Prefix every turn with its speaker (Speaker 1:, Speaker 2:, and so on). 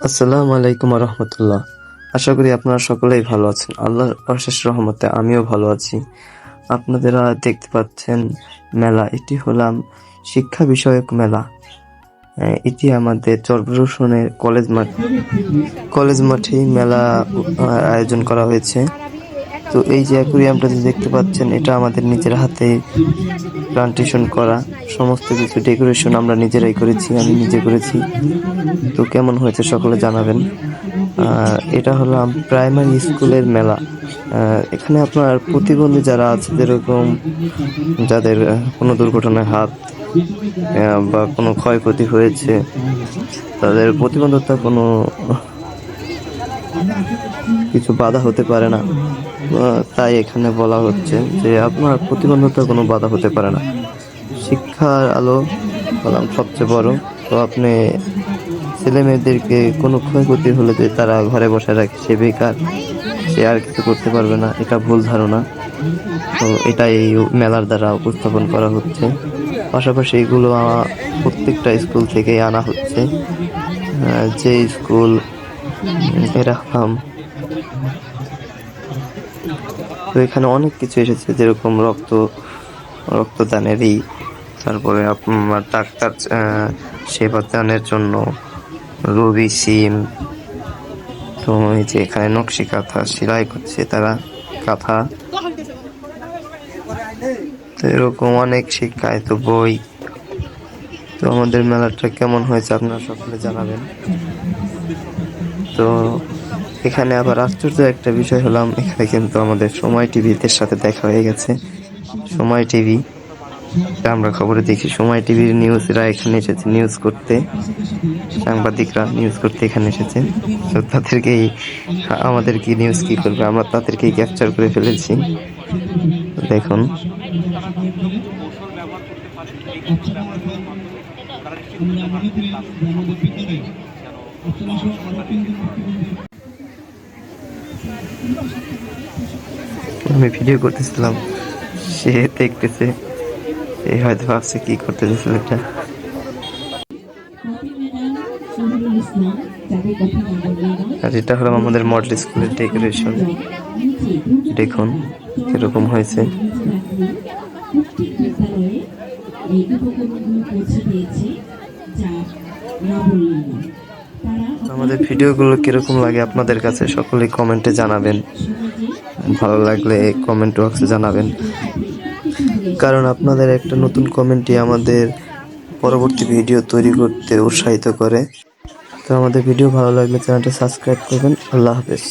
Speaker 1: আসসালামু আলাইকুম রহমতুল্লাহ। আশা করি আপনারা সকলেই ভালো আছেন। আল্লাহর অশেষ রহমতে আমিও ভালো আছি। আপনারা দেখতে পাচ্ছেন মেলা, এটি হলাম শিক্ষা বিষয়ক মেলা। এটি আমাদের চরবরুশনের কলেজ মাঠেই মেলা আয়োজন করা হয়েছে। তো এই যে অ্যাকুরিয়ামটা যে দেখতে পাচ্ছেন, এটা আমাদের নিজের হাতে প্লান্টেশন করা। সমস্ত কিছু ডেকোরেশন আমরা নিজেরাই করেছি, আমি নিজে করেছি। তো কেমন হয়েছে সকলে জানাবেন। এটা হলো প্রাইমারি স্কুলের মেলা। এখানে আপনার প্রতিবন্ধী যারা আছে, যেরকম যাদের কোনো দুর্ঘটনায় হাত বা কোনো ক্ষয়ক্ষতি হয়েছে, তাদের প্রতিবন্ধকতা কোনো কিছু বাধা হতে পারে না। তাই এখানে বলা হচ্ছে যে আপনার প্রতিবন্ধকতা কোনো বাধা হতে পারে না। শিক্ষার আলো হলাম সবচেয়ে বড়। তো আপনি ছেলে মেয়েদেরকে কোনো ক্ষয়ক্ষতি হলে যে তারা ঘরে বসে রাখে, সে বেকার, সে আর কিছু করতে পারবে না, এটা ভুল ধারণা। তো এটা এই মেলার দ্বারা উপস্থাপন করা হচ্ছে। পাশাপাশি এগুলো প্রত্যেকটা স্কুল থেকেই আনা হচ্ছে। যে স্কুল এরকম, তো এখানে অনেক কিছু এসেছে, যেরকম রক্তদানেরই, তারপরে আপনার ডাক্তার সেবা দানের জন্য, রবি সিম। তো এই যে এখানে নকশি কাঁথা সেলাই করছে তারা, কাঁথা। তো এরকম অনেক শিক্ষায়িত বই। তো আমাদের মেলাটা কেমন হয়েছে আপনারা সকলে জানাবেন। তো এখানে আবার আশ্চর্য একটা বিষয় হলাম, এখানে কিন্তু আমাদের সময় টিভিদের সাথে দেখা হয়ে গেছে। সময় টিভি, আমরা খবরে দেখি, সময় টিভির নিউজরা এখানে এসেছে নিউজ করতে, সাংবাদিকরা নিউজ করতে এখানে এসেছে। তো তাদেরকেই, আমাদের কি নিউজ কি করবে, আমরা তাদেরকেই ক্যাপচার করে ফেলেছি। দেখুন, আমি ভিডিও করতেছিলাম, সে দেখতেছে, সে হয়তো ভাবছে কি করতে দিয়েছিল এটা। আর এটা হলো আমাদের মডেল স্কুলের ডেকোরেশন। দেখুন কিরকম হয়েছে। আমাদের ভিডিওগুলো কিরকম লাগে আপনাদের কাছে সকলেই কমেন্টে জানাবেন। ভালো লাগলে কমেন্ট বক্সে জানাবেন, কারণ আপনাদের একটা নতুন কমেন্টই আমাদের পরবর্তী ভিডিও তৈরি করতে উৎসাহিত করে। তো আমাদের ভিডিও ভালো লাগলে চ্যানেলটা সাবস্ক্রাইব করবেন। আল্লাহ হাফেজ।